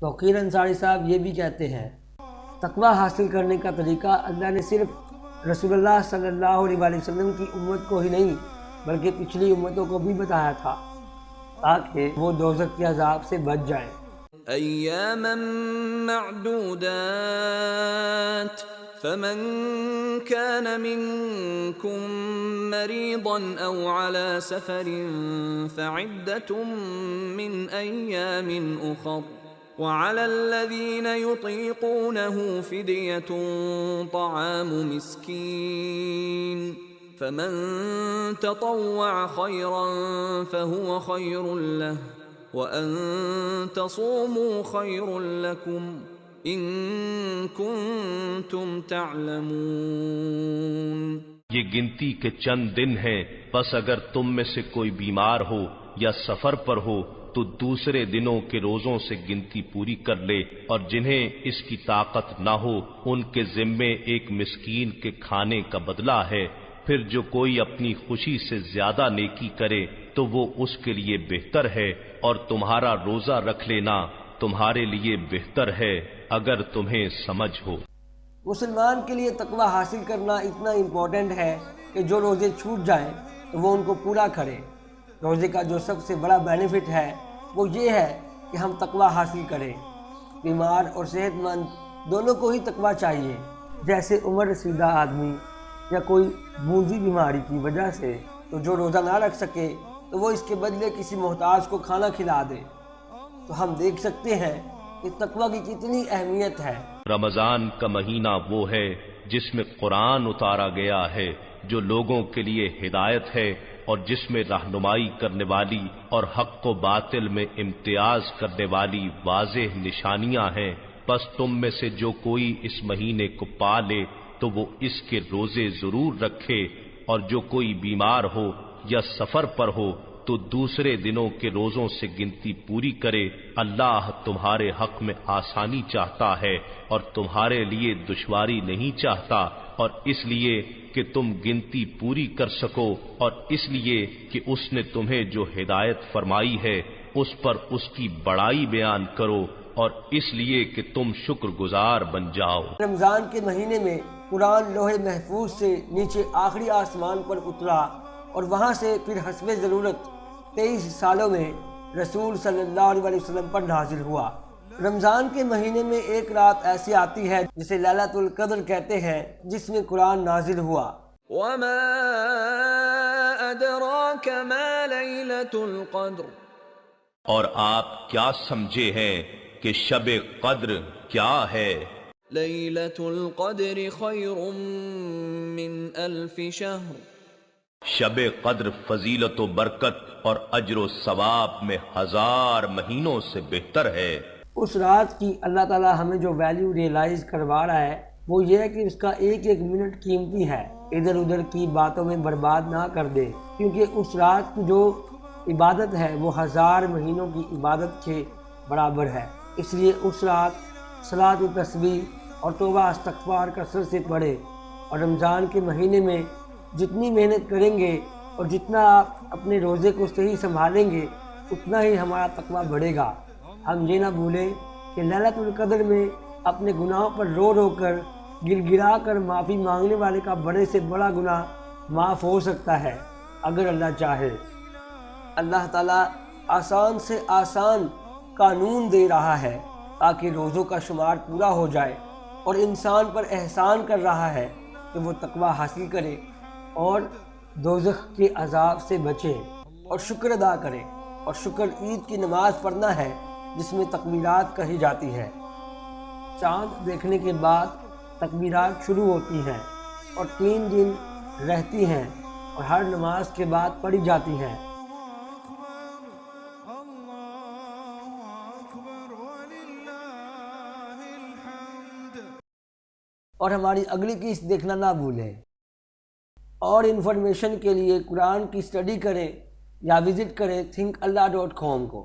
توقیر انصاری صاحب یہ بھی کہتے ہیں تقوی حاصل کرنے کا طریقہ اللہ نے صرف رسول اللہ صلی اللہ علیہ وآلہ وسلم کی امت کو ہی نہیں بلکہ پچھلی امتوں کو بھی بتایا تھا تاکہ وہ دوزخ کے عذاب سے بچ جائیں۔ ایاما معدودات فمن كان منكم مريضا او على سفر فعدة من ايام اخر وعلى الذين يطيقونه فدية طعام مسكين فمن تطوع خيرا فهو خير له وأن تصوموا خير لكم إن كنتم تعلمون۔ یہ گنتی کے چند دن ہیں، بس اگر تم میں سے کوئی بیمار ہو یا سفر پر ہو تو دوسرے دنوں کے روزوں سے گنتی پوری کر لے، اور جنہیں اس کی طاقت نہ ہو ان کے ذمے ایک مسکین کے کھانے کا بدلہ ہے۔ پھر جو کوئی اپنی خوشی سے زیادہ نیکی کرے تو وہ اس کے لیے بہتر ہے، اور تمہارا روزہ رکھ لینا تمہارے لیے بہتر ہے اگر تمہیں سمجھ ہو۔ مسلمان کے لیے تقوی حاصل کرنا اتنا امپورٹنٹ ہے کہ جو روزے چھوٹ جائیں تو وہ ان کو پورا کرے۔ روزے کا جو سب سے بڑا بینیفٹ ہے وہ یہ ہے کہ ہم تقوی حاصل کریں۔ بیمار اور صحت مند دونوں کو ہی تقوی چاہیے، جیسے عمر رسیدہ آدمی یا کوئی بوجھی بیماری کی وجہ سے تو جو روزہ نہ رکھ سکے تو وہ اس کے بدلے کسی محتاج کو کھانا کھلا دے۔ تو ہم دیکھ سکتے ہیں کہ تقوی کی کتنی اہمیت ہے۔ رمضان کا مہینہ وہ ہے جس میں قرآن اتارا گیا ہے، جو لوگوں کے لیے ہدایت ہے اور جس میں رہنمائی کرنے والی اور حق و باطل میں امتیاز کرنے والی واضح نشانیاں ہیں۔ بس تم میں سے جو کوئی اس مہینے کو پا لے تو وہ اس کے روزے ضرور رکھے، اور جو کوئی بیمار ہو یا سفر پر ہو تو دوسرے دنوں کے روزوں سے گنتی پوری کرے۔ اللہ تمہارے حق میں آسانی چاہتا ہے اور تمہارے لیے دشواری نہیں چاہتا، اور اس لیے کہ تم گنتی پوری کر سکو، اور اس لیے کہ اس نے تمہیں جو ہدایت فرمائی ہے اس پر اس کی بڑائی بیان کرو، اور اس لیے کہ تم شکر گزار بن جاؤ۔ رمضان کے مہینے میں قرآن لوح محفوظ سے نیچے آخری آسمان پر اترا، اور وہاں سے پھر حسب ضرورت 23 سالوں میں رسول صلی اللہ علیہ وسلم پر نازل ہوا۔ رمضان کے مہینے میں ایک رات ایسی آتی ہے جسے لیلۃ القدر کہتے ہیں، جس میں قرآن نازل ہوا۔ وما ادراک ما لیلۃ القدر، اور آپ کیا سمجھے ہیں کہ شب قدر کیا ہے؟ لیلۃ القدر خیر من الف شہر، شب قدر فضیلت و برکت اور اجر و ثواب میں 1000 مہینوں سے بہتر ہے۔ اس رات کی اللہ تعالیٰ ہمیں جو ویلیو ریئلائز کروا رہا ہے وہ یہ ہے کہ اس کا ایک ایک منٹ قیمتی ہے، ادھر ادھر کی باتوں میں برباد نہ کر دے، کیونکہ اس رات کی جو عبادت ہے وہ 1000 مہینوں کی عبادت کے برابر ہے۔ اس لیے اس رات صلاۃ و تسبیح اور توبہ استغفار کثرت سے پڑھے، اور رمضان کے مہینے میں جتنی محنت کریں گے اور جتنا آپ اپنے روزے کو صحیح سنبھالیں گے اتنا ہی ہمارا تقویٰ بڑھے گا۔ ہم یہ نہ بھولیں کہ لیلۃ القدر میں اپنے گناہوں پر رو رو کر گر گرا کر معافی مانگنے والے کا بڑے سے بڑا گناہ معاف ہو سکتا ہے اگر اللہ چاہے۔ اللہ تعالیٰ آسان سے آسان قانون دے رہا ہے تاکہ روزوں کا شمار پورا ہو جائے، اور انسان پر احسان کر رہا ہے کہ وہ تقویٰ حاصل کرے اور دوزخ کے عذاب سے بچے اور شکر ادا کرے۔ اور شکر عید کی نماز پڑھنا ہے جس میں تکبیرات کہی جاتی ہے۔ چاند دیکھنے کے بعد تکبیرات شروع ہوتی ہیں اور 3 دن رہتی ہیں اور ہر نماز کے بعد پڑھی جاتی ہیں۔ اور ہماری اگلی قسط دیکھنا نہ بھولیں۔ اور انفارمیشن کے لیے قرآن کی اسٹڈی کریں یا وزٹ کریں thinkallah.com کو۔